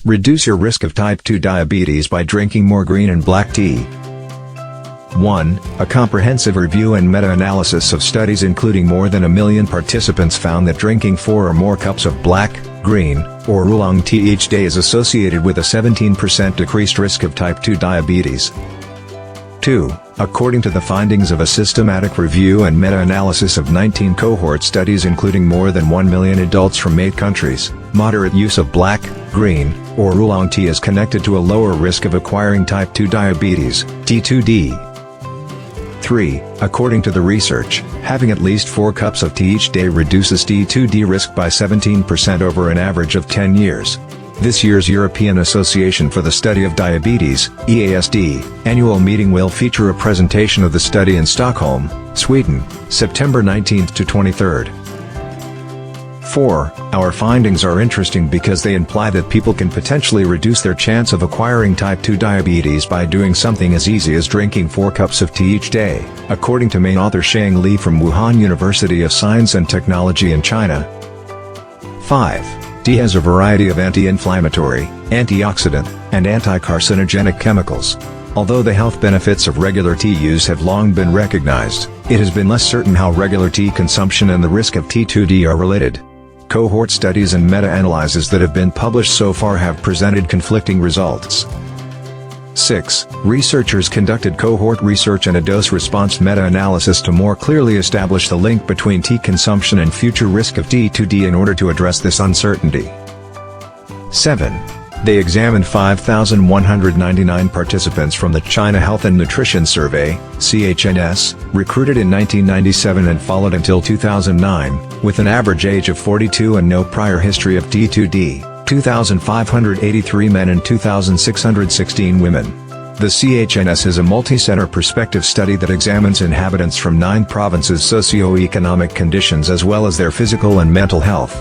Reduce your risk of type 2 diabetes by drinking more green and black tea. 1. A comprehensive review and meta-analysis of studies including more than 1 million participants found that drinking 4 or more cups of black, green, or oolong tea each day is associated with a 17% decreased risk of type 2 diabetes. 2. According to the findings of a systematic review and meta-analysis of 19 cohort studies including more than 1 million adults from 8 countries, moderate use of black, green, or oolong tea is connected to a lower risk of acquiring type 2 diabetes, T2D. 3. According to the research, having at least 4 cups of tea each day reduces T2D risk by 17% over an average of 10 years. This year's European Association for the Study of Diabetes, EASD, annual meeting will feature a presentation of the study in Stockholm, Sweden, September 19 to 23. 4. Our findings are interesting because they imply that people can potentially reduce their chance of acquiring type 2 diabetes by doing something as easy as drinking 4 cups of tea each day, according to main author Sheng Li from Wuhan University of Science and Technology in China. 5. Tea has a variety of anti-inflammatory, antioxidant, and anti-carcinogenic chemicals. Although the health benefits of regular tea use have long been recognized, it has been less certain how regular tea consumption and the risk of T2D are related. Cohort studies and meta-analyses that have been published so far have presented conflicting results. 6. Researchers conducted cohort research and a dose-response meta-analysis to more clearly establish the link between tea consumption and future risk of T2D in order to address this uncertainty. 7. They examined 5,199 participants from the China Health and Nutrition Survey, CHNS, recruited in 1997 and followed until 2009, with an average age of 42 and no prior history of T2D. 2,583 men and 2,616 women. The CHNS is a multi-center prospective study that examines inhabitants from 9 provinces' socio-economic conditions as well as their physical and mental health.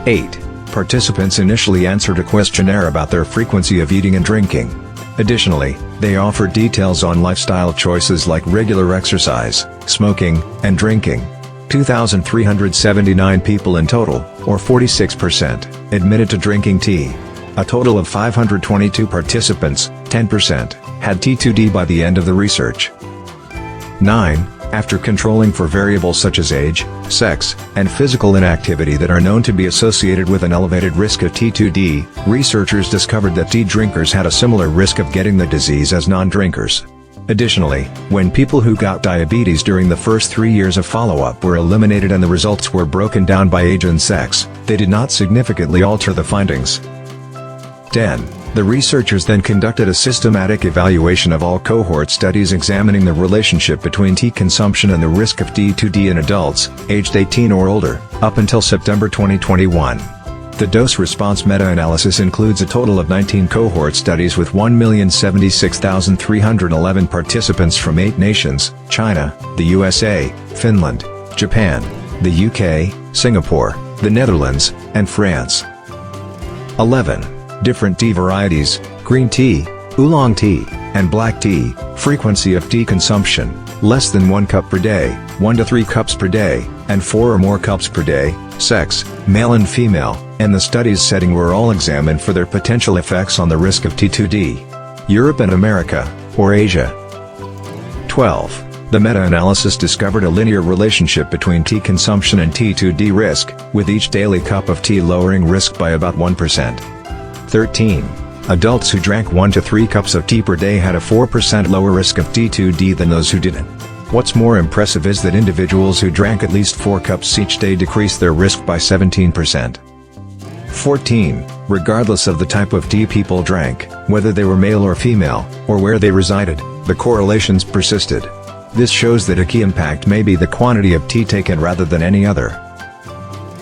8. Participants initially answered a questionnaire about their frequency of eating and drinking. Additionally, they offered details on lifestyle choices like regular exercise, smoking, and drinking. 2,379 people in total, or 46%, admitted to drinking tea. A total of 522 participants, 10%, had T2D by the end of the research. 9. After controlling for variables such as age, sex, and physical inactivity that are known to be associated with an elevated risk of T2D, researchers discovered that tea drinkers had a similar risk of getting the disease as non-drinkers. Additionally, when people who got diabetes during the first 3 years of follow-up were eliminated and the results were broken down by age and sex, they did not significantly alter the findings. 10. The researchers then conducted a systematic evaluation of all cohort studies examining the relationship between tea consumption and the risk of T2D in adults, aged 18 or older, up until September 2021. The dose-response meta-analysis includes a total of 19 cohort studies with 1,076,311 participants from 8 nations: China, the USA, Finland, Japan, the UK, Singapore, the Netherlands, and France. 11. Different tea varieties: green tea, oolong tea, and black tea. Frequency of tea consumption: less than 1 cup per day, 1 to 3 cups per day, and 4 or more cups per day. Sex, male and female, and the study's setting were all examined for their potential effects on the risk of T2D. Europe and America, or Asia. 12. The meta-analysis discovered a linear relationship between tea consumption and T2D risk, with each daily cup of tea lowering risk by about 1%. 13. Adults who drank 1 to 3 cups of tea per day had a 4% lower risk of T2D than those who didn't. What's more impressive is that individuals who drank at least 4 cups each day decreased their risk by 17%. 14. Regardless of the type of tea people drank, whether they were male or female, or where they resided, the correlations persisted. This shows that a key impact may be the quantity of tea taken rather than any other.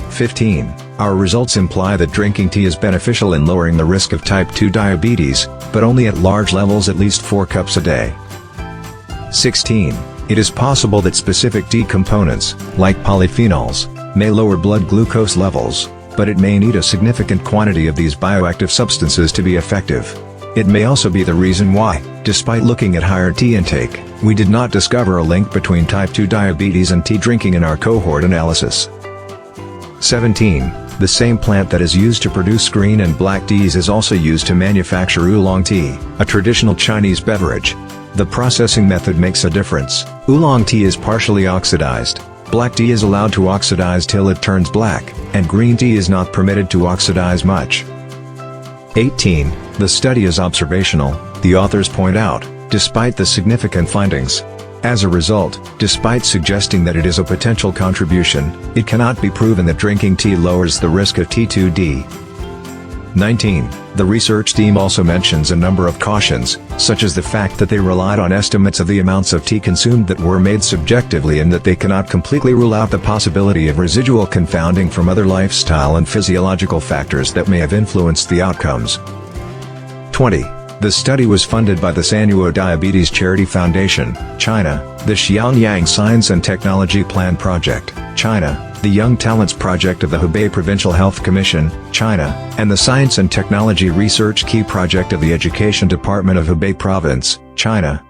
15. Our results imply that drinking tea is beneficial in lowering the risk of type 2 diabetes, but only at large levels, at least 4 cups a day. 16. It is possible that specific tea components, like polyphenols, may lower blood glucose levels, but it may need a significant quantity of these bioactive substances to be effective. It may also be the reason why, despite looking at higher tea intake, we did not discover a link between type 2 diabetes and tea drinking in our cohort analysis. 17. The same plant that is used to produce green and black teas is also used to manufacture oolong tea, a traditional Chinese beverage. The processing method makes a difference. Oolong tea is partially oxidized, black tea is allowed to oxidize till it turns black, and green tea is not permitted to oxidize much. 18. The study is observational, the authors point out, despite the significant findings. As a result, despite suggesting that it is a potential contribution, it cannot be proven that drinking tea lowers the risk of T2D. 19. The research team also mentions a number of cautions, such as the fact that they relied on estimates of the amounts of tea consumed that were made subjectively and that they cannot completely rule out the possibility of residual confounding from other lifestyle and physiological factors that may have influenced the outcomes. 20. The study was funded by the Sanyo Diabetes Charity Foundation, China, the Xianyang Science and Technology Plan Project, China, the Young Talents Project of the Hubei Provincial Health Commission, China, and the Science and Technology Research Key Project of the Education Department of Hubei Province, China.